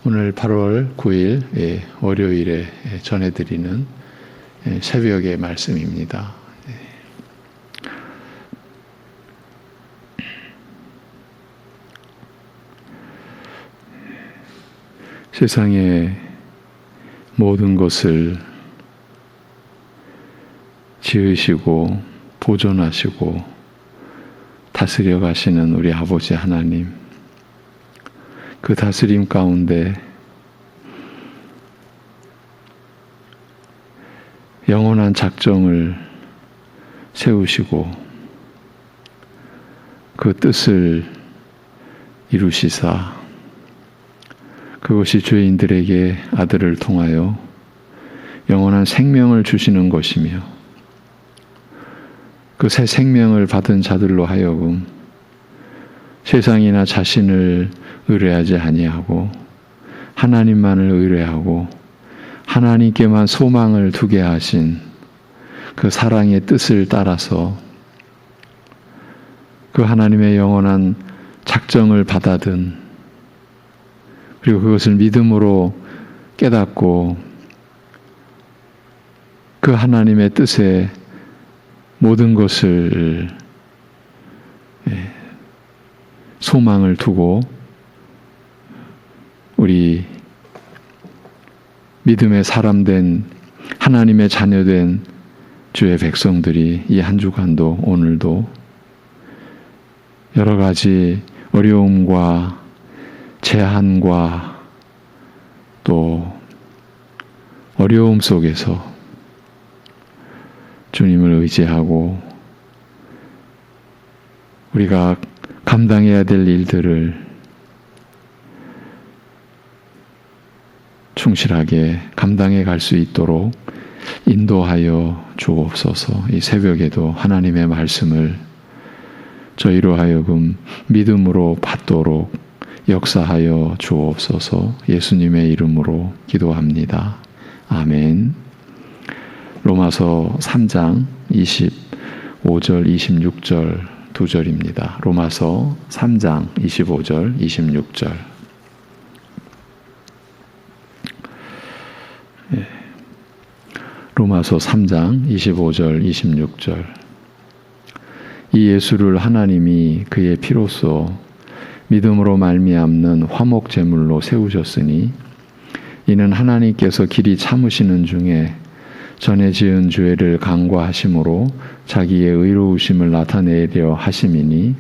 오늘 8월 9일 월요일에 전해드리는 새벽의 말씀입니다. 세상의 모든 것을 지으시고 보존하시고 다스려 가시는 우리 아버지 하나님, 그 다스림 가운데 영원한 작정을 세우시고 그 뜻을 이루시사 그것이 죄인들에게 아들을 통하여 영원한 생명을 주시는 것이며 그 새 생명을 받은 자들로 하여금 세상이나 자신을 의뢰하지 아니하고 하나님만을 의뢰하고 하나님께만 소망을 두게 하신 그 사랑의 뜻을 따라서 그 하나님의 영원한 작정을 받아든, 그리고 그것을 믿음으로 깨닫고 그 하나님의 뜻에 모든 것을 소망을 두고 우리 믿음의 사람된 하나님의 자녀된 주의 백성들이 이 한 주간도 오늘도 여러 가지 어려움과 제한과 또 어려움 속에서 주님을 의지하고 우리가 감당해야 될 일들을 충실하게 감당해 갈 수 있도록 인도하여 주옵소서. 이 새벽에도 하나님의 말씀을 저희로 하여금 믿음으로 받도록 역사하여 주옵소서. 예수님의 이름으로 기도합니다. 아멘. 로마서 3장 25절 26절 두 절입니다. 로마서 3장 25절 26절. 로마서 3장 25절 26절. 이 예수를 하나님이 그의 피로써 믿음으로 말미암는 화목 제물로 세우셨으니 이는 하나님께서 길이 참으시는 중에 전에 지은 죄를 간과하심으로 자기의 의로우심을 나타내려 하심이니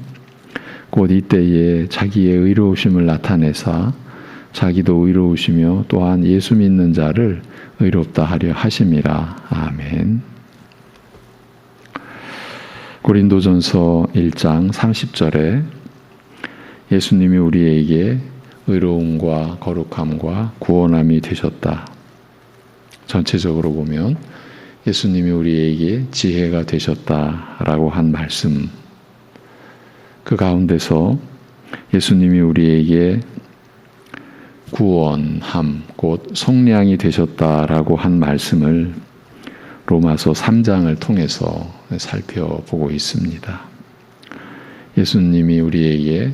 곧 이때에 자기의 의로우심을 나타내사 자기도 의로우시며 또한 예수 믿는 자를 의롭다 하려 하심이라. 아멘. 고린도전서 1장 30절에 예수님이 우리에게 의로움과 거룩함과 구원함이 되셨다. 전체적으로 보면 예수님이 우리에게 지혜가 되셨다라고 한 말씀, 그 가운데서 예수님이 우리에게 구원함, 곧 속량이 되셨다라고 한 말씀을 로마서 3장을 통해서 살펴보고 있습니다. 예수님이 우리에게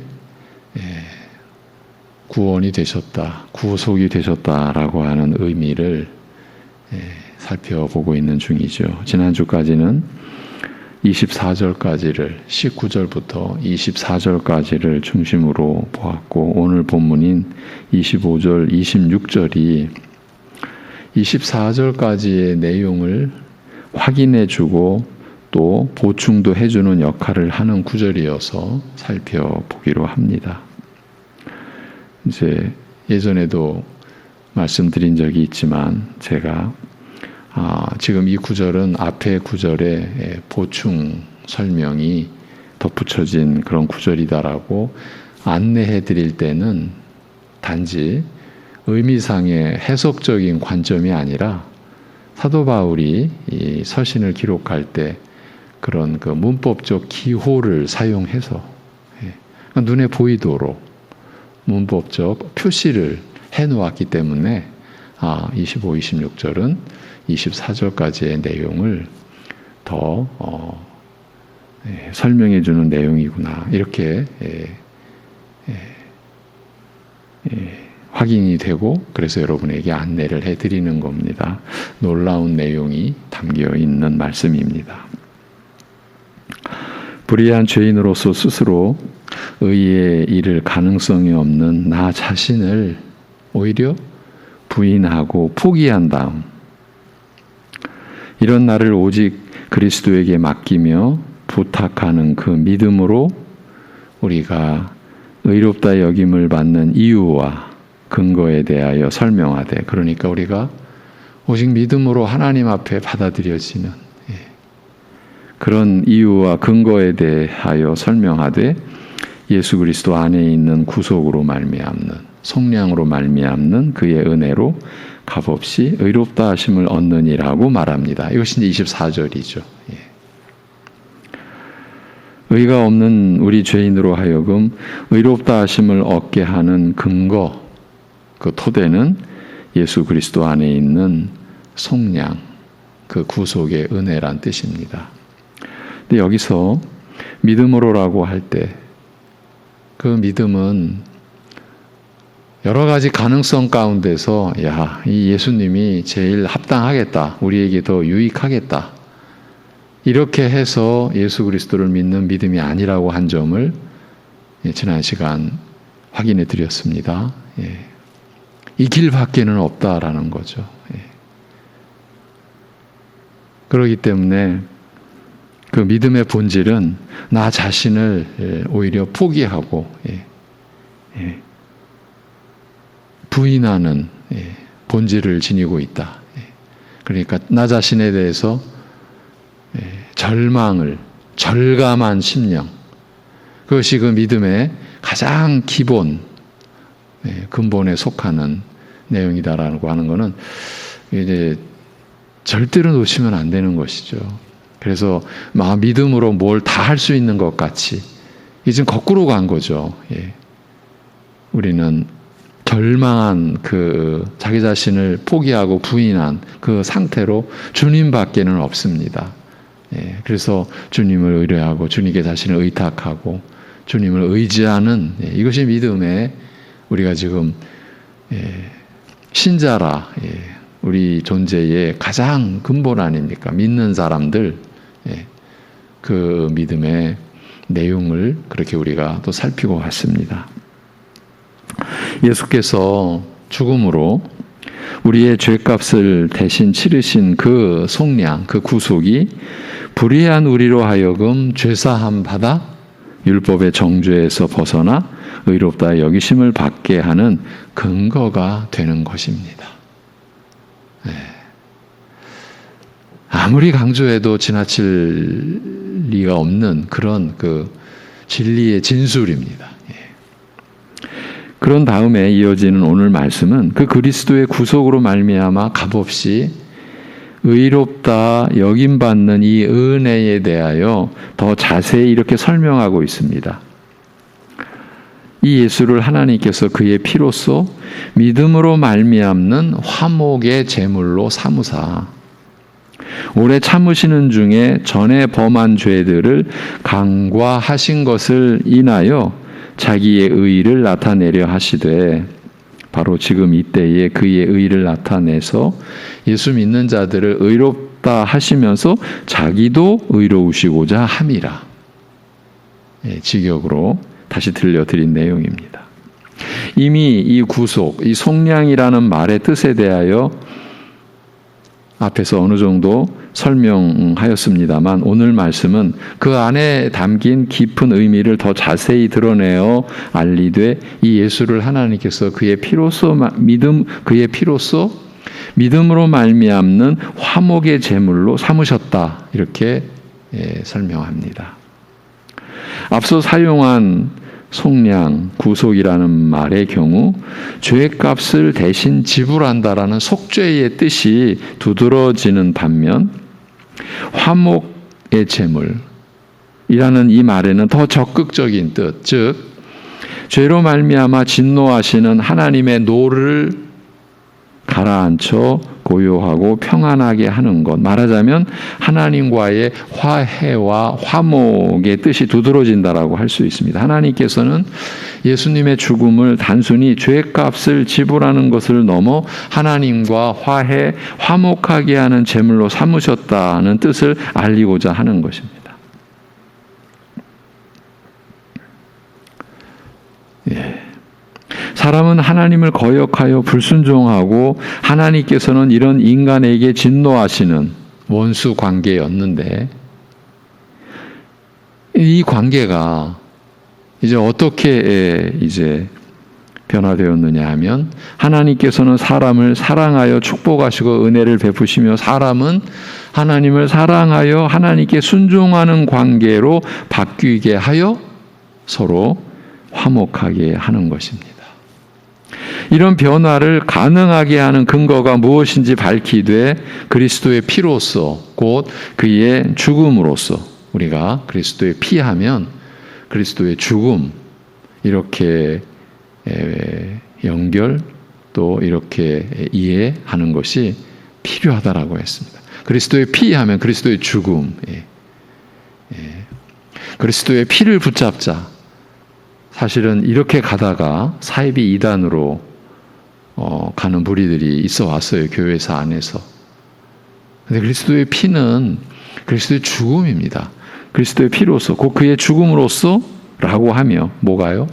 구원이 되셨다, 구속이 되셨다라고 하는 의미를 살펴보고 있는 중이죠. 지난주까지는 24절까지를 19절부터 24절까지를 중심으로 보았고 오늘 본문인 25절, 26절이 24절까지의 내용을 확인해주고 또 보충도 해주는 역할을 하는 구절이어서 살펴보기로 합니다. 이제 예전에도 말씀드린 적이 있지만 제가 지금 이 구절은 앞의 구절에 보충 설명이 덧붙여진 그런 구절이다라고 안내해 드릴 때는 단지 의미상의 해석적인 관점이 아니라 사도 바울이 이 서신을 기록할 때 그런 그 문법적 기호를 사용해서 눈에 보이도록 문법적 표시를 해 놓았기 때문에 25, 26절은 24절까지의 내용을 더 설명해 주는 내용이구나 이렇게 확인이 되고 그래서 여러분에게 안내를 해드리는 겁니다. 놀라운 내용이 담겨 있는 말씀입니다. 불의한 죄인으로서 스스로 의에 이를 가능성이 없는 나 자신을 오히려 부인하고 포기한 다음 이런 나를 오직 그리스도에게 맡기며 부탁하는 그 믿음으로 우리가 의롭다 여김을 받는 이유와 근거에 대하여 설명하되, 그러니까 우리가 오직 믿음으로 하나님 앞에 받아들여지는 그런 이유와 근거에 대하여 설명하되 예수 그리스도 안에 있는 구속으로 말미암는 속량으로 말미암는 그의 은혜로 값없이 의롭다 하심을 얻느니라고 말합니다. 이것이 이제 24절이죠. 의가 없는 우리 죄인으로 하여금 의롭다 하심을 얻게 하는 근거, 그 토대는 예수 그리스도 안에 있는 속량, 그 구속의 은혜란 뜻입니다. 근데 여기서 믿음으로라고 할 때 그 믿음은 여러 가지 가능성 가운데서 이 예수님이 제일 합당하겠다, 우리에게 더 유익하겠다, 이렇게 해서 예수 그리스도를 믿는 믿음이 아니라고 한 점을 지난 시간 확인해 드렸습니다. 이 길밖에는 없다라는 거죠. 그렇기 때문에 그 믿음의 본질은 나 자신을 오히려 포기하고 부인하는 본질을 지니고 있다. 그러니까 나 자신에 대해서 절감한 심령, 그것이 그 믿음의 가장 기본, 근본에 속하는 내용이다라고 하는 것은 이제 절대로 놓치면 안 되는 것이죠. 그래서 믿음으로 뭘 다 할 수 있는 것 같이 이제 거꾸로 간 거죠. 우리는 절망한 그 자기 자신을 포기하고 부인한 그 상태로 주님밖에는 없습니다. 그래서 주님을 의뢰하고 주님께 자신을 의탁하고 주님을 의지하는 이것이 믿음의 우리가 지금 신자라 우리 존재의 가장 근본 아닙니까? 믿는 사람들 그 믿음의 내용을 그렇게 우리가 또 살피고 왔습니다. 예수께서 죽음으로 우리의 죄값을 대신 치르신 그 속량, 그 구속이 불의한 우리로 하여금 죄사함 받아 율법의 정죄에서 벗어나 의롭다 여기심을 받게 하는 근거가 되는 것입니다. 아무리 강조해도 지나칠 리가 없는 그런 그 진리의 진술입니다. 그런 다음에 이어지는 오늘 말씀은 그 그리스도의 구속으로 말미암아 값없이 의롭다 여김받는 이 은혜에 대하여 더 자세히 이렇게 설명하고 있습니다. 이 예수를 하나님께서 그의 피로써 믿음으로 말미암는 화목의 제물로 삼으사 오래 참으시는 중에 전에 범한 죄들을 간과하신 것을 인하여 자기의 의를 나타내려 하시되, 바로 지금 이때에 그의 의를 나타내서 예수 믿는 자들을 의롭다 하시면서 자기도 의로우시고자 함이라. 직역으로 다시 들려드린 내용입니다. 이미 이 구속, 이 속량이라는 말의 뜻에 대하여 앞에서 어느 정도 설명하였습니다만 오늘 말씀은 그 안에 담긴 깊은 의미를 더 자세히 드러내어 알리되 이 예수를 하나님께서 그의 피로써 믿음으로 말미암는 화목의 제물로 삼으셨다, 이렇게 설명합니다. 앞서 사용한 속량, 구속이라는 말의 경우 죄값을 대신 지불한다라는 속죄의 뜻이 두드러지는 반면 화목의 제물이라는 이 말에는 더 적극적인 뜻, 즉 죄로 말미암아 진노하시는 하나님의 노를 가라앉혀 고요하고 평안하게 하는 것. 말하자면 하나님과의 화해와 화목의 뜻이 두드러진다라고 할 수 있습니다. 하나님께서는 예수님의 죽음을 단순히 죄값을 지불하는 것을 넘어 하나님과 화해, 화목하게 하는 제물로 삼으셨다는 뜻을 알리고자 하는 것입니다. 예. 사람은 하나님을 거역하여 불순종하고 하나님께서는 이런 인간에게 진노하시는 원수 관계였는데 이 관계가 이제 어떻게 이제 변화되었느냐 하면 하나님께서는 사람을 사랑하여 축복하시고 은혜를 베푸시며 사람은 하나님을 사랑하여 하나님께 순종하는 관계로 바뀌게 하여 서로 화목하게 하는 것입니다. 이런 변화를 가능하게 하는 근거가 무엇인지 밝히되 그리스도의 피로써 곧 그의 죽음으로써 우리가 그리스도의 피하면 그리스도의 죽음 이렇게 연결 또 이렇게 이해하는 것이 필요하다라고 했습니다. 그리스도의 피하면 그리스도의 죽음, 그리스도의 피를 붙잡자. 사실은 이렇게 가다가 사이비 이단으로 가는 무리들이 있어 왔어요. 교회사 안에서. 근데 그리스도의 피는 그리스도의 죽음입니다. 그리스도의 피로서 곧 그의 죽음으로써 라고 하며 뭐가요?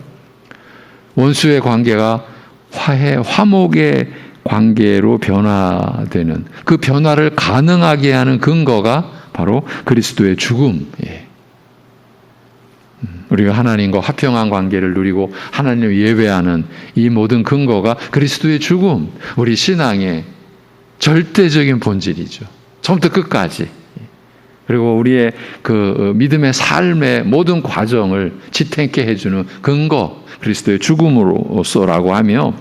원수의 관계가 화해, 화목의 관계로 변화되는 그 변화를 가능하게 하는 근거가 바로 그리스도의 죽음. 우리가 하나님과 화평한 관계를 누리고 하나님을 예배하는 이 모든 근거가 그리스도의 죽음, 우리 신앙의 절대적인 본질이죠. 처음부터 끝까지. 그리고 우리의 그 믿음의 삶의 모든 과정을 지탱케 해주는 근거, 그리스도의 죽음으로서라고 하며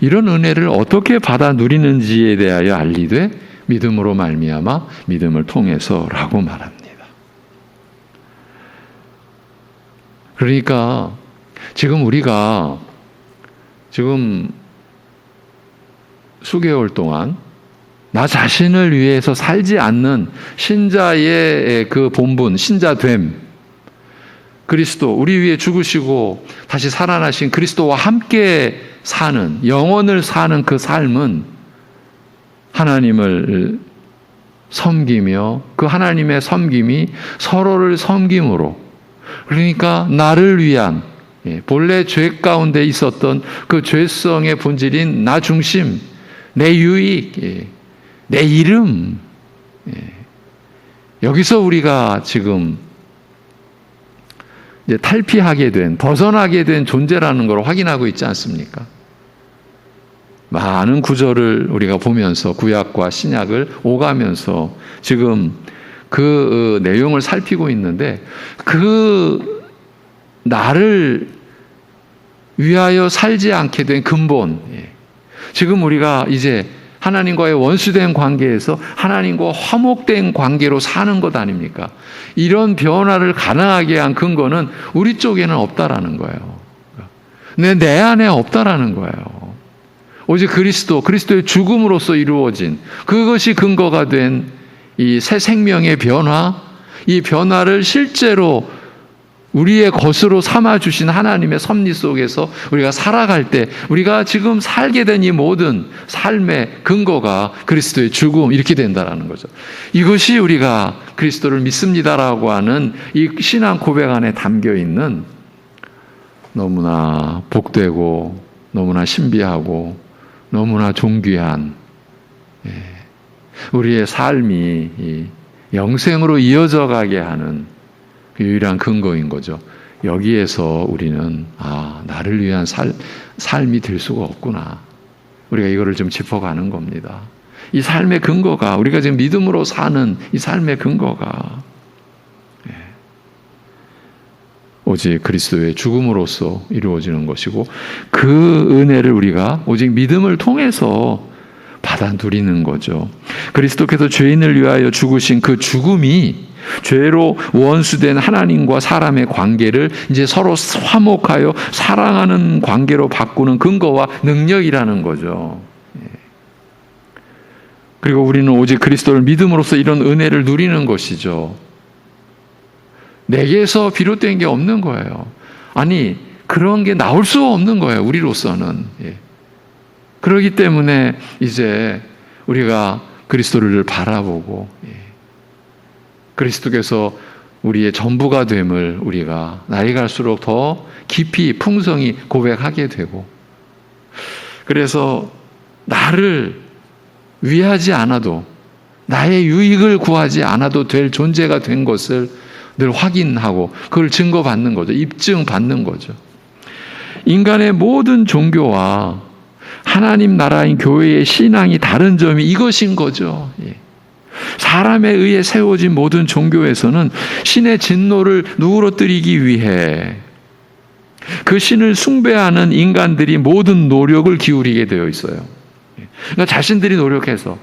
이런 은혜를 어떻게 받아 누리는지에 대하여 알리되 믿음으로 말미암아 믿음을 통해서라고 말합니다. 그러니까 지금 우리가 지금 수개월 동안 나 자신을 위해서 살지 않는 신자의 그 본분, 신자됨, 그리스도, 우리 위해 죽으시고 다시 살아나신 그리스도와 함께 사는, 영원을 사는 그 삶은 하나님을 섬기며 그 하나님의 섬김이 서로를 섬김으로, 그러니까 나를 위한, 본래 죄 가운데 있었던 그 죄성의 본질인 나 중심, 내 유익, 내 이름, 여기서 우리가 지금 이제 탈피하게 된, 벗어나게 된 존재라는 걸 확인하고 있지 않습니까? 많은 구절을 우리가 보면서 구약과 신약을 오가면서 지금 그 내용을 살피고 있는데 그 나를 위하여 살지 않게 된 근본, 지금 우리가 이제 하나님과의 원수된 관계에서 하나님과 화목된 관계로 사는 것 아닙니까? 이런 변화를 가능하게 한 근거는 우리 쪽에는 없다라는 거예요. 내 안에 없다라는 거예요. 오직 그리스도의 죽음으로써 이루어진 그것이 근거가 된 이 새 생명의 변화, 이 변화를 실제로 우리의 것으로 삼아주신 하나님의 섭리 속에서 우리가 살아갈 때 우리가 지금 살게 된 이 모든 삶의 근거가 그리스도의 죽음 이렇게 된다는 거죠. 이것이 우리가 그리스도를 믿습니다라고 하는 이 신앙 고백 안에 담겨 있는 너무나 복되고 너무나 신비하고 너무나 존귀한 우리의 삶이 영생으로 이어져 가게 하는 유일한 근거인 거죠. 여기에서 우리는 나를 위한 삶이 될 수가 없구나. 우리가 이거를 좀 짚어가는 겁니다. 이 삶의 근거가 우리가 지금 믿음으로 사는 이 삶의 근거가 오직 그리스도의 죽음으로써 이루어지는 것이고 그 은혜를 우리가 오직 믿음을 통해서 받아 누리는 거죠. 그리스도께서 죄인을 위하여 죽으신 그 죽음이 죄로 원수된 하나님과 사람의 관계를 이제 서로 화목하여 사랑하는 관계로 바꾸는 근거와 능력이라는 거죠. 그리고 우리는 오직 그리스도를 믿음으로써 이런 은혜를 누리는 것이죠. 내게서 비롯된 게 없는 거예요. 아니, 그런 게 나올 수 없는 거예요, 우리로서는. 그렇기 때문에 이제 우리가 그리스도를 바라보고 그리스도께서 우리의 전부가 됨을 우리가 나이 갈수록 더 깊이 풍성히 고백하게 되고, 그래서 나를 위하지 않아도, 나의 유익을 구하지 않아도 될 존재가 된 것을 늘 확인하고 그걸 증거받는 거죠. 입증받는 거죠. 인간의 모든 종교와 하나님 나라인 교회의 신앙이 다른 점이 이것인 거죠. 사람에 의해 세워진 모든 종교에서는 신의 진노를 누그러뜨리기 위해 그 신을 숭배하는 인간들이 모든 노력을 기울이게 되어 있어요. 그러니까 자신들이 노력해서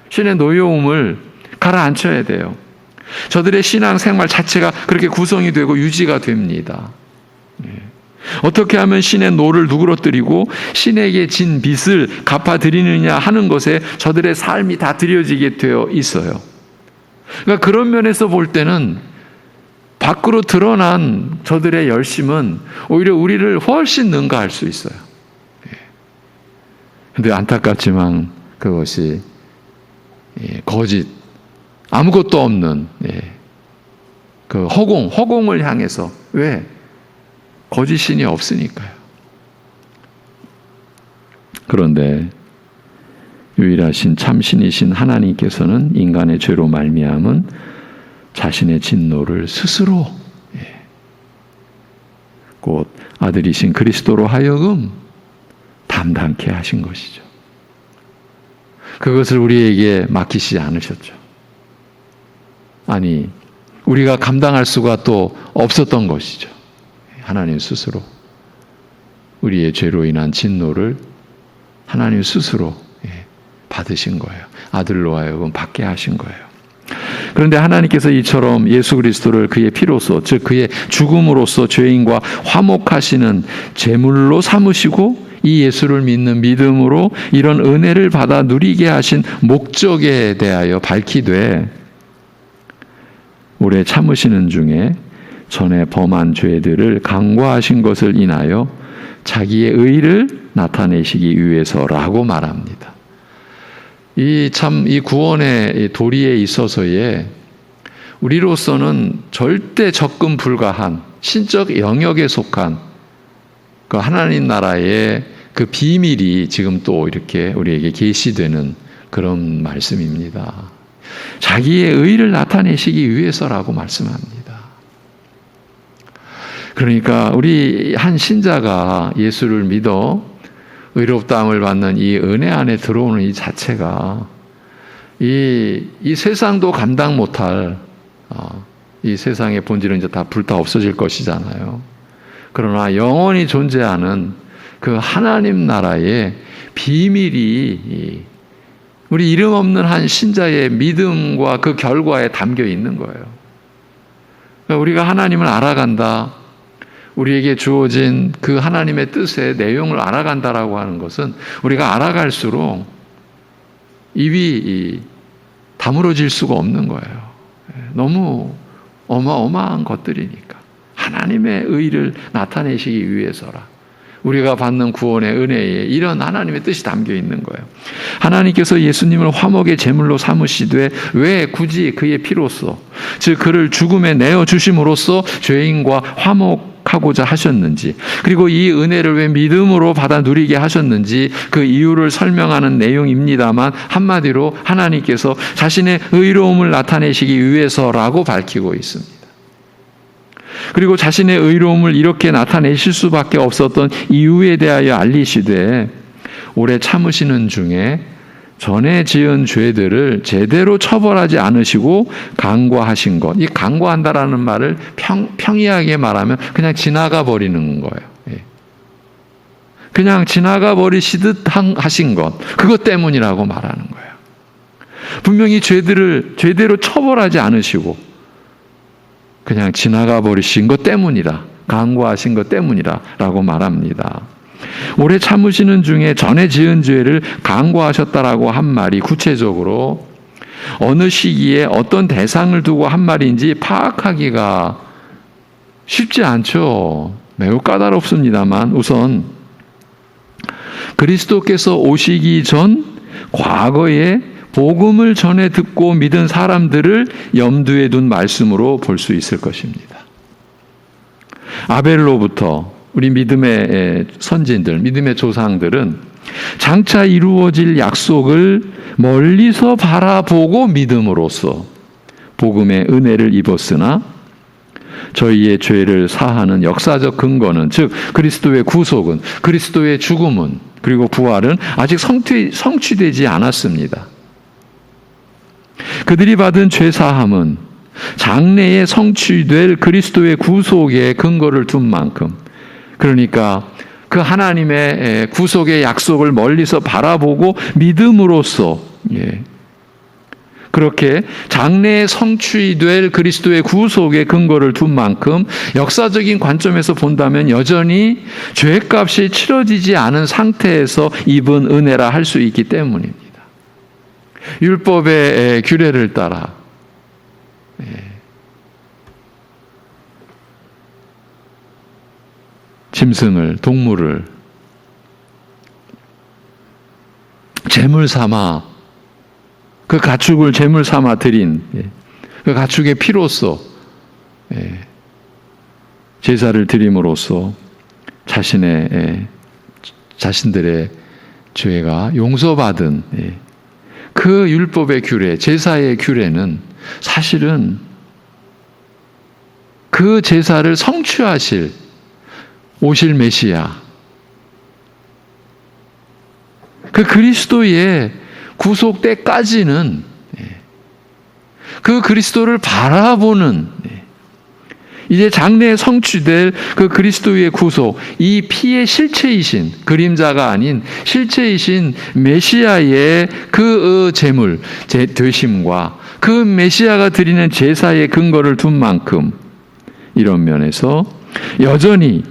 신의 노여움을 가라앉혀야 돼요. 저들의 신앙 생활 자체가 그렇게 구성이 되고 유지가 됩니다. 어떻게 하면 신의 노를 누그러뜨리고 신에게 진 빚을 갚아드리느냐 하는 것에 저들의 삶이 다 들여지게 되어 있어요. 그러니까 그런 면에서 볼 때는 밖으로 드러난 저들의 열심은 오히려 우리를 훨씬 능가할 수 있어요. 그런데 안타깝지만 그것이 거짓, 아무것도 없는 그 허공을 향해서, 왜? 거짓 신이 없으니까요. 그런데 유일하신 참신이신 하나님께서는 인간의 죄로 말미암은 자신의 진노를 스스로 곧 아들이신 그리스도로 하여금 담당케 하신 것이죠. 그것을 우리에게 맡기시지 않으셨죠. 아니, 우리가 감당할 수가 또 없었던 것이죠. 하나님 스스로 우리의 죄로 인한 진노를 하나님 스스로 받으신 거예요. 아들로 하여금 받게 하신 거예요. 그런데 하나님께서 이처럼 예수 그리스도를 그의 피로써, 즉 그의 죽음으로써 죄인과 화목하시는 제물로 삼으시고 이 예수를 믿는 믿음으로 이런 은혜를 받아 누리게 하신 목적에 대하여 밝히되, 오래 참으시는 중에 전에 범한 죄들을 간과하신 것을 인하여 자기의 의를 나타내시기 위해서라고 말합니다. 이 구원의 도리에 있어서의 우리로서는 절대 접근 불가한 신적 영역에 속한 그 하나님 나라의 그 비밀이 지금 또 이렇게 우리에게 계시되는 그런 말씀입니다. 자기의 의를 나타내시기 위해서라고 말씀합니다. 그러니까 우리 한 신자가 예수를 믿어 의롭다함을 받는 이 은혜 안에 들어오는 이 자체가 이 세상도 감당 못할 이 세상의 본질은 이제 다 불타 없어질 것이잖아요. 그러나 영원히 존재하는 그 하나님 나라의 비밀이 우리 이름 없는 한 신자의 믿음과 그 결과에 담겨 있는 거예요. 그러니까 우리가 하나님을 알아간다, 우리에게 주어진 그 하나님의 뜻의 내용을 알아간다라고 하는 것은 우리가 알아갈수록 입이 다물어질 수가 없는 거예요. 너무 어마어마한 것들이니까. 하나님의 의를 나타내시기 위해서라. 우리가 받는 구원의 은혜에 이런 하나님의 뜻이 담겨 있는 거예요. 하나님께서 예수님을 화목의 제물로 삼으시되 왜 굳이 그의 피로써, 즉 그를 죽음에 내어주심으로써 죄인과 화목하고자 하셨는지, 그리고 이 은혜를 왜 믿음으로 받아 누리게 하셨는지 그 이유를 설명하는 내용입니다만, 한마디로 하나님께서 자신의 의로움을 나타내시기 위해서라고 밝히고 있습니다. 그리고 자신의 의로움을 이렇게 나타내실 수밖에 없었던 이유에 대하여 알리시되, 오래 참으시는 중에 전에 지은 죄들을 제대로 처벌하지 않으시고 간과하신 것. 이 간과한다라는 말을 평이하게 말하면 그냥 지나가 버리는 거예요. 그냥 지나가 버리시듯 하신 것. 그것 때문이라고 말하는 거예요. 분명히 죄들을 제대로 처벌하지 않으시고 그냥 지나가 버리신 것 때문이라, 간과하신 것 때문이라 라고 말합니다. 오래 참으시는 중에 전에 지은 죄를 간구하셨다라고 한 말이 구체적으로 어느 시기에 어떤 대상을 두고 한 말인지 파악하기가 쉽지 않죠. 매우 까다롭습니다만 우선 그리스도께서 오시기 전 과거에 복음을 전해 듣고 믿은 사람들을 염두에 둔 말씀으로 볼 수 있을 것입니다. 아벨로부터 우리 믿음의 선진들, 믿음의 조상들은 장차 이루어질 약속을 멀리서 바라보고 믿음으로써 복음의 은혜를 입었으나 저희의 죄를 사하는 역사적 근거는, 즉 그리스도의 구속은, 그리스도의 죽음은, 그리고 부활은 아직 성취되지 않았습니다. 그들이 받은 죄 사함은 장래에 성취될 그리스도의 구속에 근거를 둔 만큼, 그러니까 그 하나님의 구속의 약속을 멀리서 바라보고 믿음으로써 그렇게 장래에 성취될 그리스도의 구속의 근거를 둔 만큼 역사적인 관점에서 본다면 여전히 죄값이 치러지지 않은 상태에서 입은 은혜라 할 수 있기 때문입니다. 율법의 규례를 따라 짐승을, 동물을 제물 삼아, 그 가축을 제물 삼아 드린 그 가축의 피로써 제사를 드림으로써 자신들의 죄가 용서받은 그 율법의 규례, 제사의 규례는 사실은 그 제사를 성취하실 오실 메시아, 그 그리스도의 구속 때까지는 그 그리스도를 바라보는, 이제 장래에 성취될 그 그리스도의 구속, 이 피의 실체이신, 그림자가 아닌 실체이신 메시아의 그 제물, 되심과 그 메시아가 드리는 제사의 근거를 둔 만큼 이런 면에서 여전히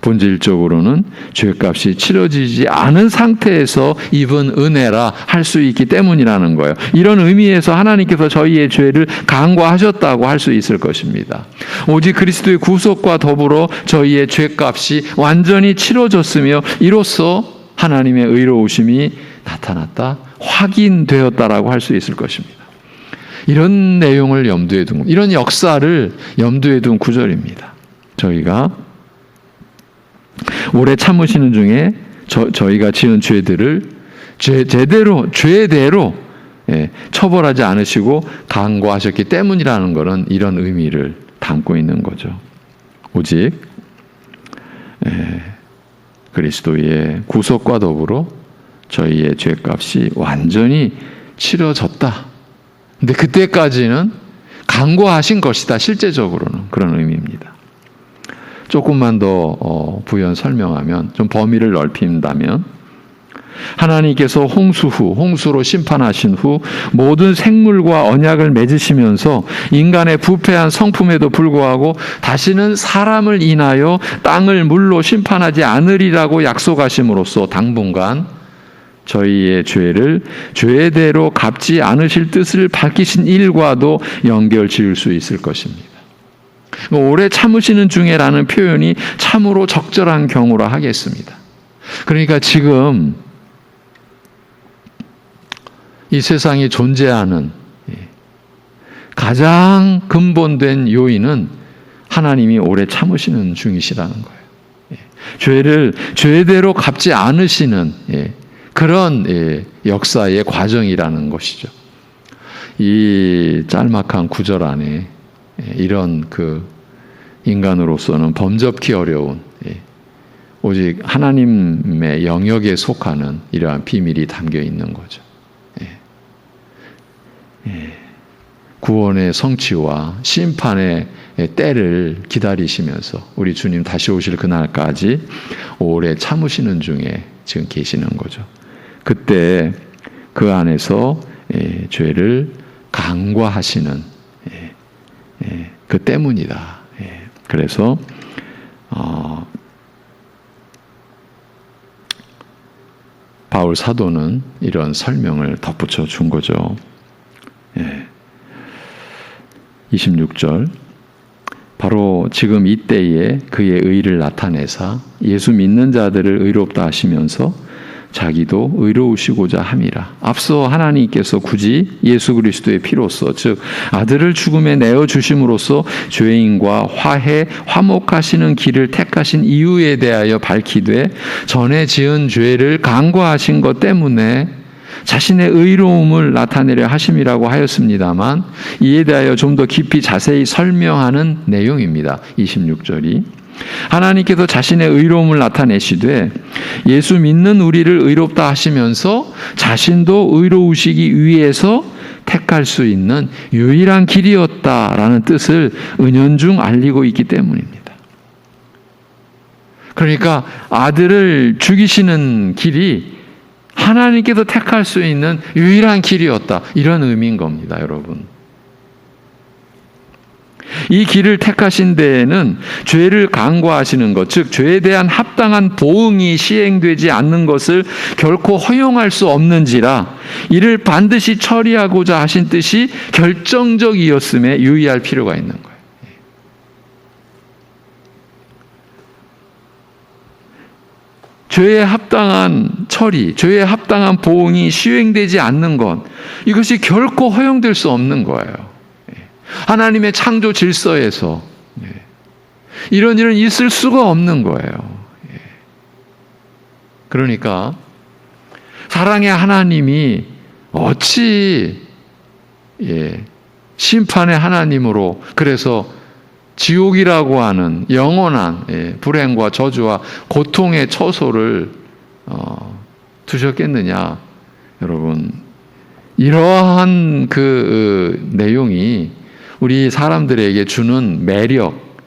본질적으로는 죄값이 치러지지 않은 상태에서 입은 은혜라 할 수 있기 때문이라는 거예요. 이런 의미에서 하나님께서 저희의 죄를 간과하셨다고 할 수 있을 것입니다. 오직 그리스도의 구속과 더불어 저희의 죄값이 완전히 치러졌으며 이로써 하나님의 의로우심이 나타났다, 확인되었다라고 할 수 있을 것입니다. 이런 내용을 염두에 둔, 이런 역사를 염두에 둔 구절입니다. 저희가 오래 참으시는 중에 저희가 지은 죄들을 죄대로 처벌하지 않으시고 간과하셨기 때문이라는 것은 이런 의미를 담고 있는 거죠. 오직 그리스도의 구속과 더불어 저희의 죄값이 완전히 치러졌다. 근데 그때까지는 간과하신 것이다. 실제적으로는 그런 의미입니다. 조금만 더 부연 설명하면, 좀 범위를 넓힌다면, 하나님께서 홍수로 심판하신 후 모든 생물과 언약을 맺으시면서 인간의 부패한 성품에도 불구하고 다시는 사람을 인하여 땅을 물로 심판하지 않으리라고 약속하심으로써 당분간 저희의 죄를 죄대로 갚지 않으실 뜻을 밝히신 일과도 연결 지을 수 있을 것입니다. 오래 참으시는 중에라는 표현이 참으로 적절한 경우라 하겠습니다. 그러니까 지금 이 세상에 존재하는 가장 근본된 요인은 하나님이 오래 참으시는 중이시라는 거예요. 죄를 죄대로 갚지 않으시는 그런 역사의 과정이라는 것이죠. 이 짤막한 구절 안에 이런 그 인간으로서는 범접기 어려운 오직 하나님의 영역에 속하는 이러한 비밀이 담겨 있는 거죠. 구원의 성취와 심판의 때를 기다리시면서 우리 주님 다시 오실 그날까지 오래 참으시는 중에 지금 계시는 거죠. 그때 그 안에서 죄를 간과하시는 그 때문이다. 그래서 바울 사도는 이런 설명을 덧붙여 준 거죠. 26절 바로 지금 이때에 그의 의를 나타내사 예수 믿는 자들을 의롭다 하시면서 자기도 의로우시고자 함이라. 앞서 하나님께서 굳이 예수 그리스도의 피로써 즉 아들을 죽음에 내어주심으로써 죄인과 화목하시는 길을 택하신 이유에 대하여 밝히되 전에 지은 죄를 간과하신 것 때문에 자신의 의로움을 나타내려 하심이라고 하였습니다만 이에 대하여 좀 더 깊이 자세히 설명하는 내용입니다. 26절이 하나님께서 자신의 의로움을 나타내시되 예수 믿는 우리를 의롭다 하시면서 자신도 의로우시기 위해서 택할 수 있는 유일한 길이었다라는 뜻을 은연중 알리고 있기 때문입니다. 그러니까 아들을 죽이시는 길이 하나님께서 택할 수 있는 유일한 길이었다. 이런 의미인 겁니다, 여러분. 이 길을 택하신 데에는 죄를 간과하시는 것, 즉 죄에 대한 합당한 보응이 시행되지 않는 것을 결코 허용할 수 없는지라 이를 반드시 처리하고자 하신 뜻이 결정적이었음에 유의할 필요가 있는 거예요. 죄에 합당한 처리, 죄에 합당한 보응이 시행되지 않는 것, 이것이 결코 허용될 수 없는 거예요. 하나님의 창조 질서에서 이런 일은 있을 수가 없는 거예요. 그러니까 사랑의 하나님이 어찌 심판의 하나님으로 그래서 지옥이라고 하는 영원한 불행과 저주와 고통의 처소를 두셨겠느냐. 여러분, 이러한 그 내용이 우리 사람들에게 주는 매력,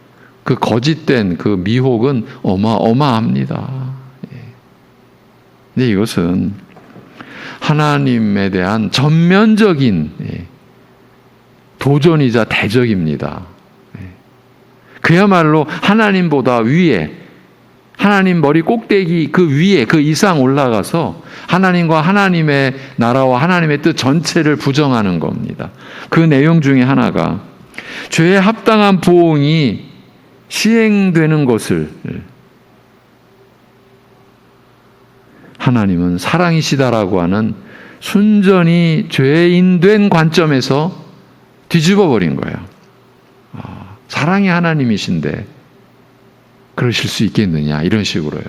그 거짓된 그 미혹은 어마어마합니다. 근데 이것은 하나님에 대한 전면적인 도전이자 대적입니다. 그야말로 하나님보다 위에, 하나님 머리 꼭대기 그 위에, 그 이상 올라가서 하나님과 하나님의 나라와 하나님의 뜻 전체를 부정하는 겁니다. 그 내용 중에 하나가 죄에 합당한 보응이 시행되는 것을 하나님은 사랑이시다라고 하는 순전히 죄인된 관점에서 뒤집어 버린 거예요. 사랑의 하나님이신데 그러실 수 있겠느냐, 이런 식으로요.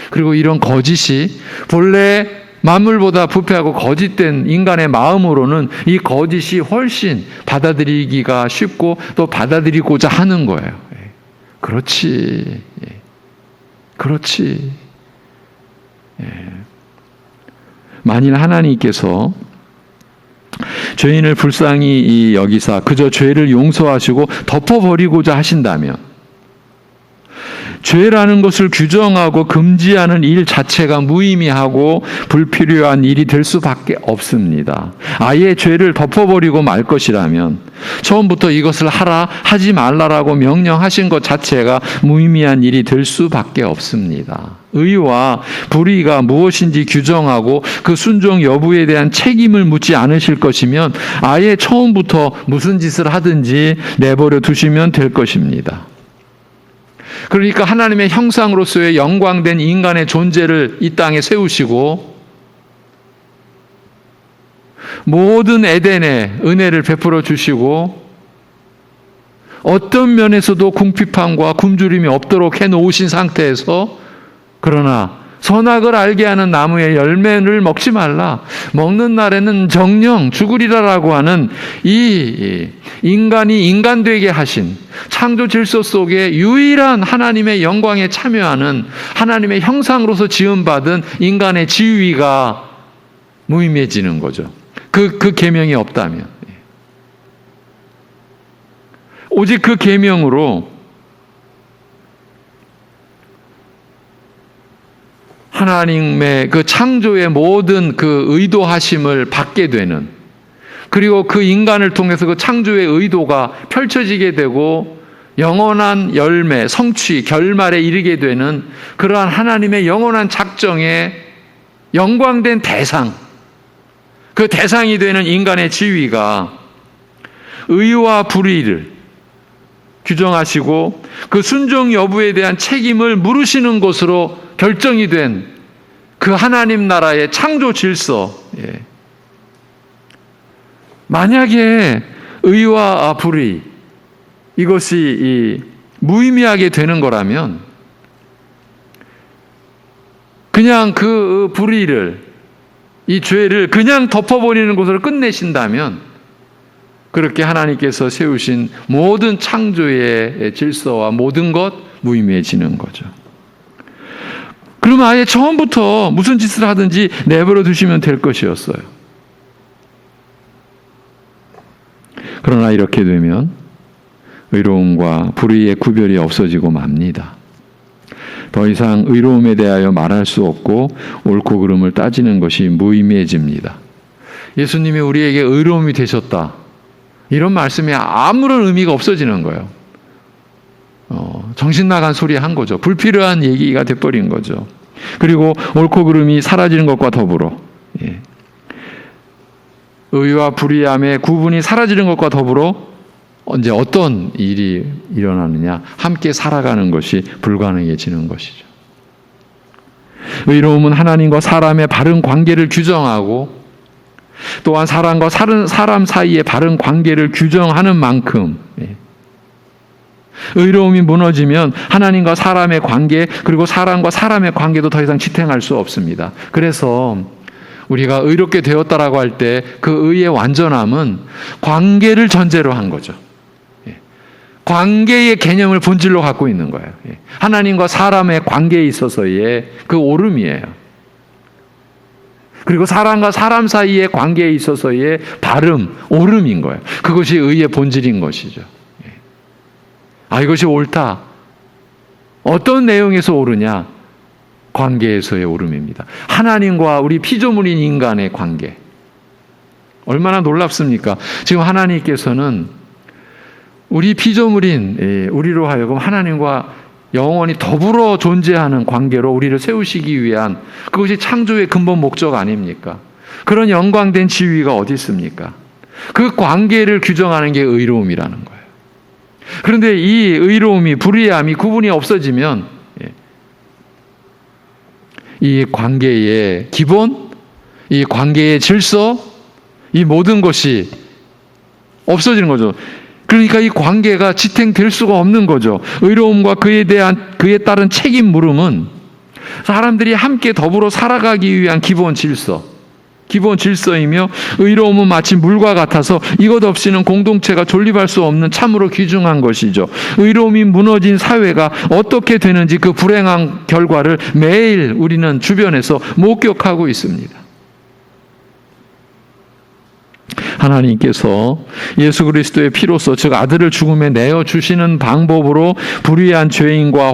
그리고 이런 거짓이 본래 만물보다 부패하고 거짓된 인간의 마음으로는 이 거짓이 훨씬 받아들이기가 쉽고 또 받아들이고자 하는 거예요. 그렇지. 그렇지. 만일 하나님께서 죄인을 불쌍히 여기사 그저 죄를 용서하시고 덮어버리고자 하신다면 죄라는 것을 규정하고 금지하는 일 자체가 무의미하고 불필요한 일이 될 수밖에 없습니다. 아예 죄를 덮어버리고 말 것이라면 처음부터 이것을 하라, 하지 말라라고 명령하신 것 자체가 무의미한 일이 될 수밖에 없습니다. 의와 불의가 무엇인지 규정하고 그 순종 여부에 대한 책임을 묻지 않으실 것이면 아예 처음부터 무슨 짓을 하든지 내버려 두시면 될 것입니다. 그러니까 하나님의 형상으로서의 영광된 인간의 존재를 이 땅에 세우시고 모든 에덴에 은혜를 베풀어 주시고 어떤 면에서도 궁핍함과 굶주림이 없도록 해놓으신 상태에서 그러나 선악을 알게 하는 나무의 열매를 먹지 말라, 먹는 날에는 정령 죽으리라라고 하는 이 인간이 인간되게 하신 창조 질서 속에 유일한 하나님의 영광에 참여하는 하나님의 형상으로서 지음받은 인간의 지위가 무의미해지는 거죠. 그 계명이 없다면. 오직 그 계명으로 하나님의 그 창조의 모든 그 의도하심을 받게 되는, 그리고 그 인간을 통해서 그 창조의 의도가 펼쳐지게 되고 영원한 열매, 성취, 결말에 이르게 되는 그러한 하나님의 영원한 작정에 영광된 대상, 그 대상이 되는 인간의 지위가 의와 불의를 규정하시고 그 순종 여부에 대한 책임을 물으시는 것으로 결정이 된 그 하나님 나라의 창조 질서, 만약에 의와 불의 이것이 무의미하게 되는 거라면, 그냥 그 불의를, 이 죄를 그냥 덮어버리는 것으로 끝내신다면, 그렇게 하나님께서 세우신 모든 창조의 질서와 모든 것 무의미해지는 거죠. 그러면 아예 처음부터 무슨 짓을 하든지 내버려 두시면 될 것이었어요. 그러나 이렇게 되면 의로움과 불의의 구별이 없어지고 맙니다. 더 이상 의로움에 대하여 말할 수 없고 옳고 그름을 따지는 것이 무의미해집니다. 예수님이 우리에게 의로움이 되셨다, 이런 말씀이 아무런 의미가 없어지는 거예요. 정신 나간 소리 한 거죠. 불필요한 얘기가 돼버린 거죠. 그리고 옳고 그름이 사라지는 것과 더불어, 의와 불의함의 구분이 사라지는 것과 더불어 언제 어떤 일이 일어나느냐, 함께 살아가는 것이 불가능해지는 것이죠. 의로움은 하나님과 사람의 바른 관계를 규정하고 또한 사람과 사람 사이의 바른 관계를 규정하는 만큼, 의로움이 무너지면 하나님과 사람의 관계, 그리고 사람과 사람의 관계도 더 이상 지탱할 수 없습니다. 그래서 우리가 의롭게 되었다라고 할 때 그 의의 완전함은 관계를 전제로 한 거죠. 관계의 개념을 본질로 갖고 있는 거예요. 하나님과 사람의 관계에 있어서의 그 오름이에요. 그리고 사람과 사람 사이의 관계에 있어서의 바름, 오름인 거예요. 그것이 의의 본질인 것이죠. 이것이 옳다. 어떤 내용에서 옳으냐? 관계에서의 오름입니다. 하나님과 우리 피조물인 인간의 관계. 얼마나 놀랍습니까? 지금 하나님께서는 우리 피조물인 우리로 하여금 하나님과 영원히 더불어 존재하는 관계로 우리를 세우시기 위한, 그것이 창조의 근본 목적 아닙니까? 그런 영광된 지위가 어디 있습니까? 그 관계를 규정하는 게 의로움이라는 거예요. 그런데 이 의로움이, 불의함이 구분이 없어지면 이 관계의 기본, 이 관계의 질서, 이 모든 것이 없어지는 거죠. 그러니까 이 관계가 지탱될 수가 없는 거죠. 의로움과 그에 따른 책임 물음은 사람들이 함께 더불어 살아가기 위한 기본 질서이며, 의로움은 마치 물과 같아서 이것 없이는 공동체가 존립할 수 없는 참으로 귀중한 것이죠. 의로움이 무너진 사회가 어떻게 되는지 그 불행한 결과를 매일 우리는 주변에서 목격하고 있습니다. 하나님께서 예수 그리스도의 피로써, 즉 아들을 죽음에 내어주시는 방법으로 불의한 죄인과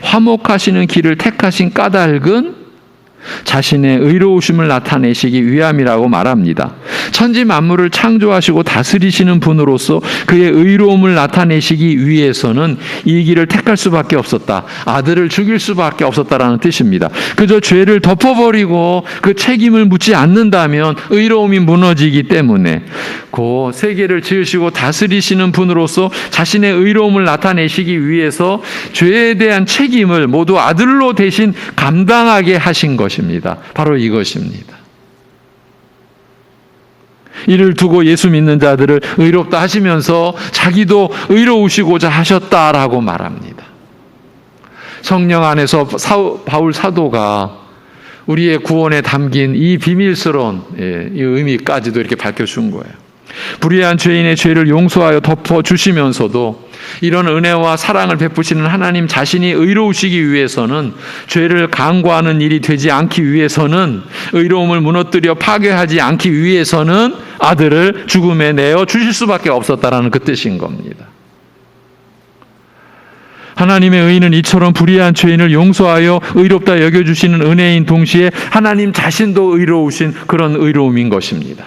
화목하시는 길을 택하신 까닭은 자신의 의로우심을 나타내시기 위함이라고 말합니다. 천지 만물을 창조하시고 다스리시는 분으로서 그의 의로움을 나타내시기 위해서는 이 길을 택할 수밖에 없었다. 아들을 죽일 수밖에 없었다라는 뜻입니다. 그저 죄를 덮어버리고 그 책임을 묻지 않는다면 의로움이 무너지기 때문에 그 세계를 지으시고 다스리시는 분으로서 자신의 의로움을 나타내시기 위해서 죄에 대한 책임을 모두 아들로 대신 감당하게 하신 것입니다. 바로 이것입니다. 이를 두고 예수 믿는 자들을 의롭다 하시면서 자기도 의로우시고자 하셨다라고 말합니다. 성령 안에서 바울 사도가 우리의 구원에 담긴 이 비밀스러운 이 의미까지도 이렇게 밝혀준 거예요. 불의한 죄인의 죄를 용서하여 덮어주시면서도 이런 은혜와 사랑을 베푸시는 하나님 자신이 의로우시기 위해서는, 죄를 강구하는 일이 되지 않기 위해서는, 의로움을 무너뜨려 파괴하지 않기 위해서는 아들을 죽음에 내어 주실 수밖에 없었다라는 그 뜻인 겁니다. 하나님의 의는 이처럼 불의한 죄인을 용서하여 의롭다 여겨주시는 은혜인 동시에 하나님 자신도 의로우신 그런 의로움인 것입니다.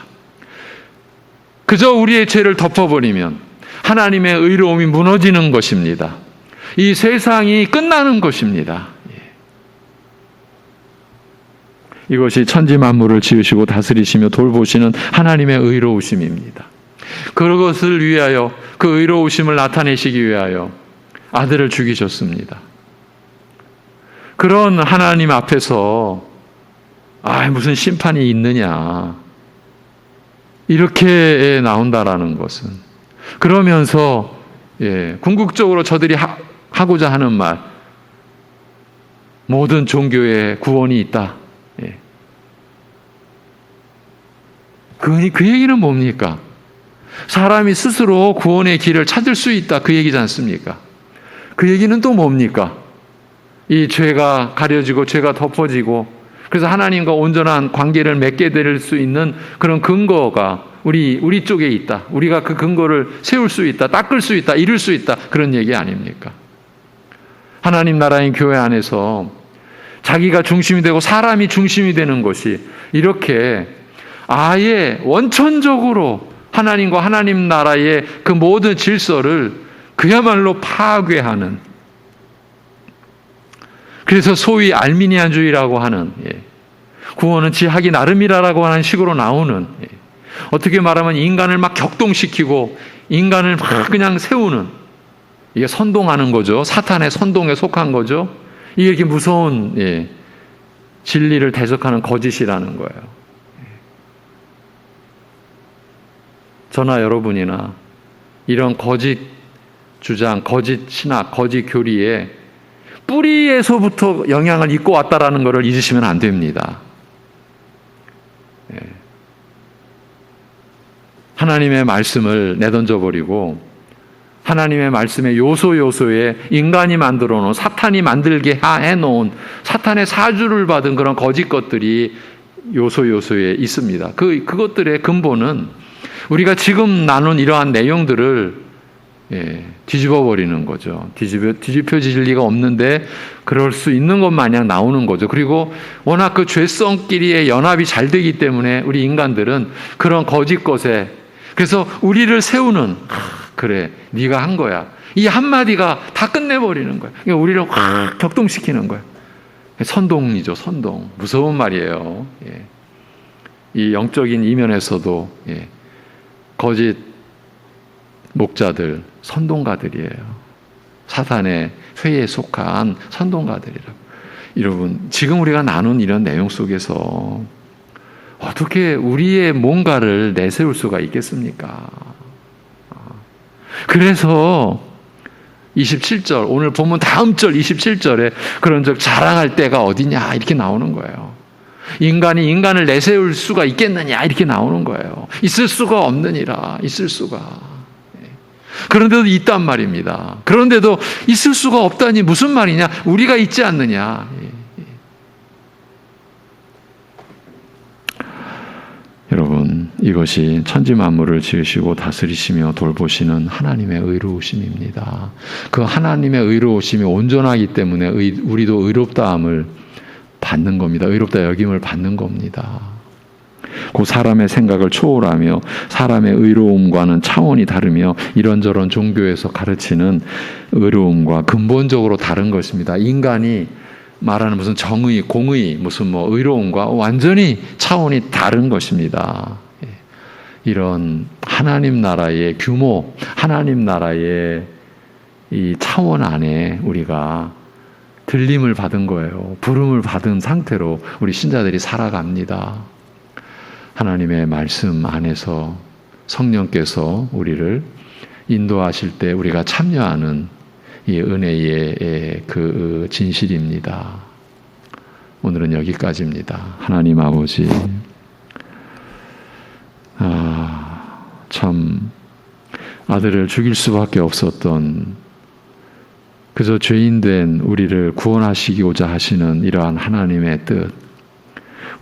그저 우리의 죄를 덮어버리면 하나님의 의로움이 무너지는 것입니다. 이 세상이 끝나는 것입니다. 이것이 천지 만물을 지으시고 다스리시며 돌보시는 하나님의 의로우심입니다. 그것을 위하여, 그 의로우심을 나타내시기 위하여 아들을 죽이셨습니다. 그런 하나님 앞에서 무슨 심판이 있느냐, 이렇게 나온다라는 것은, 그러면서 궁극적으로 저들이 하고자 하는 말, 모든 종교에 구원이 있다. 그 얘기는 뭡니까? 사람이 스스로 구원의 길을 찾을 수 있다, 그 얘기지 않습니까? 그 얘기는 또 뭡니까? 이 죄가 가려지고 죄가 덮어지고, 그래서 하나님과 온전한 관계를 맺게 될 수 있는 그런 근거가 우리 쪽에 있다. 우리가 그 근거를 세울 수 있다, 닦을 수 있다, 이룰 수 있다, 그런 얘기 아닙니까? 하나님 나라인 교회 안에서 자기가 중심이 되고 사람이 중심이 되는 것이 이렇게 아예 원천적으로 하나님과 하나님 나라의 그 모든 질서를 그야말로 파괴하는, 그래서 소위 알미니안주의라고 하는, 구원은 지하기 나름이라고 하는 식으로 나오는, 어떻게 말하면 인간을 막 격동시키고 인간을 막 그냥 세우는, 이게 선동하는 거죠. 사탄의 선동에 속한 거죠. 이게 이렇게 무서운 진리를 대적하는 거짓이라는 거예요. 저나 여러분이나 이런 거짓 주장, 거짓 신학, 거짓 교리에 뿌리에서부터 영향을 입고 왔다라는 것을 잊으시면 안 됩니다. 하나님의 말씀을 내던져 버리고 하나님의 말씀의 요소에 인간이 만들어 놓은, 사탄이 만들게 해놓은, 사탄의 사주를 받은 그런 거짓 것들이 요소에 있습니다. 그것들의 근본은 우리가 지금 나눈 이러한 내용들을 뒤집어 버리는 거죠. 뒤집혀질 리가 없는데 그럴 수 있는 것 마냥 나오는 거죠. 그리고 워낙 그 죄성끼리의 연합이 잘 되기 때문에 우리 인간들은 그런 거짓 것에, 그래서 우리를 세우는, 그래 네가 한 거야, 이 한마디가 다 끝내버리는 거야. 그러니까 우리를 확 격동시키는 거야. 선동이죠. 선동. 무서운 말이에요. 이 영적인 이면에서도 거짓 목자들, 선동가들이에요. 사탄의 회에 속한 선동가들이라고. 여러분, 지금 우리가 나눈 이런 내용 속에서 어떻게 우리의 뭔가를 내세울 수가 있겠습니까? 그래서 27절, 오늘 보면 다음 절 27절에 그런 적 자랑할 때가 어디냐 이렇게 나오는 거예요. 인간이 인간을 내세울 수가 있겠느냐 이렇게 나오는 거예요. 있을 수가 없느니라. 있을 수가. 그런데도 있단 말입니다. 그런데도 있을 수가 없다니 무슨 말이냐? 우리가 있지 않느냐. 여러분, 이것이 천지 만물을 지으시고 다스리시며 돌보시는 하나님의 의로우심입니다. 그 하나님의 의로우심이 온전하기 때문에 우리도 의롭다함을 받는 겁니다. 의롭다 여김을 받는 겁니다. 그 사람의 생각을 초월하며 사람의 의로움과는 차원이 다르며 이런저런 종교에서 가르치는 의로움과 근본적으로 다른 것입니다. 인간이 말하는 무슨 정의, 공의, 무슨 의로움과 완전히 차원이 다른 것입니다. 이런 하나님 나라의 규모, 하나님 나라의 이 차원 안에 우리가 들림을 받은 거예요. 부름을 받은 상태로 우리 신자들이 살아갑니다. 하나님의 말씀 안에서 성령께서 우리를 인도하실 때 우리가 참여하는 이 은혜의 그 진실입니다. 오늘은 여기까지입니다. 하나님 아버지, 참 아들을 죽일 수밖에 없었던, 그저 죄인된 우리를 구원하시고자 하시는 이러한 하나님의 뜻,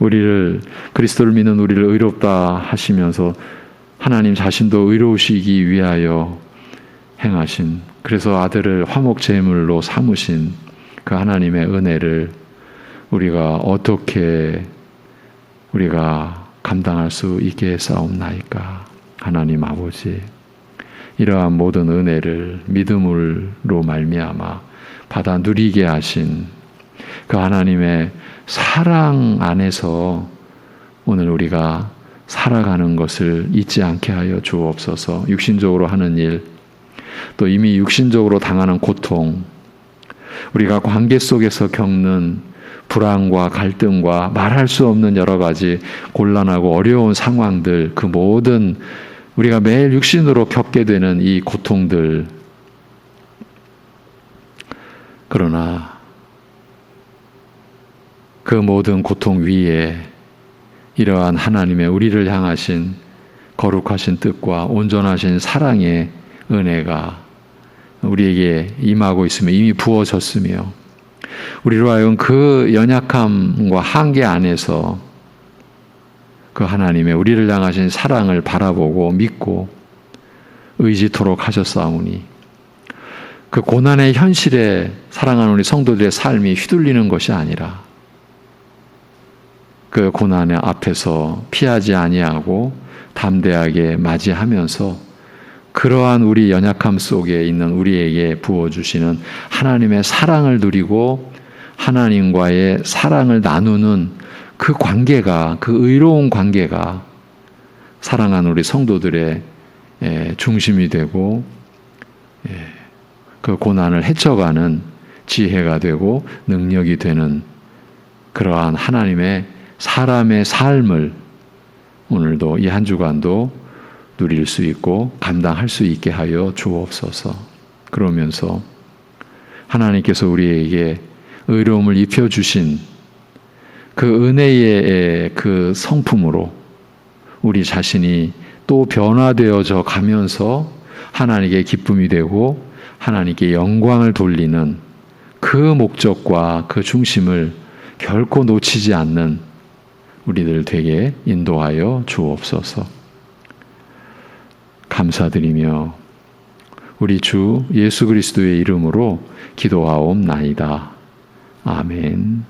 우리를, 그리스도를 믿는 우리를 의롭다 하시면서 하나님 자신도 의로우시기 위하여 행하신, 그래서 아들을 화목제물로 삼으신 그 하나님의 은혜를 우리가 어떻게 우리가 감당할 수 있게 싸움나이까. 하나님 아버지, 이러한 모든 은혜를 믿음으로 말미암아 받아 누리게 하신 그 하나님의 사랑 안에서 오늘 우리가 살아가는 것을 잊지 않게 하여 주옵소서. 육신적으로 하는 일, 또 이미 육신적으로 당하는 고통, 우리가 관계 속에서 겪는 불안과 갈등과 말할 수 없는 여러 가지 곤란하고 어려운 상황들, 그 모든 우리가 매일 육신으로 겪게 되는 이 고통들, 그러나 그 모든 고통 위에 이러한 하나님의 우리를 향하신 거룩하신 뜻과 온전하신 사랑의 은혜가 우리에게 임하고 있으며 이미 부어졌으며, 우리로 하여금 그 연약함과 한계 안에서 그 하나님의 우리를 향하신 사랑을 바라보고 믿고 의지토록 하셨사오니, 그 고난의 현실에 사랑하는 우리 성도들의 삶이 휘둘리는 것이 아니라 그 고난의 앞에서 피하지 아니하고 담대하게 맞이하면서 그러한 우리 연약함 속에 있는 우리에게 부어주시는 하나님의 사랑을 누리고 하나님과의 사랑을 나누는 그 관계가, 그 의로운 관계가 사랑하는 우리 성도들의 중심이 되고 그 고난을 헤쳐가는 지혜가 되고 능력이 되는 그러한 하나님의 사람의 삶을 오늘도 이 한 주간도 누릴 수 있고 감당할 수 있게 하여 주옵소서. 그러면서 하나님께서 우리에게 의로움을 입혀주신 그 은혜의 그 성품으로 우리 자신이 또 변화되어져 가면서 하나님께 기쁨이 되고 하나님께 영광을 돌리는 그 목적과 그 중심을 결코 놓치지 않는 우리들 되게 인도하여 주옵소서. 감사드리며 우리 주 예수 그리스도의 이름으로 기도하옵나이다. 아멘.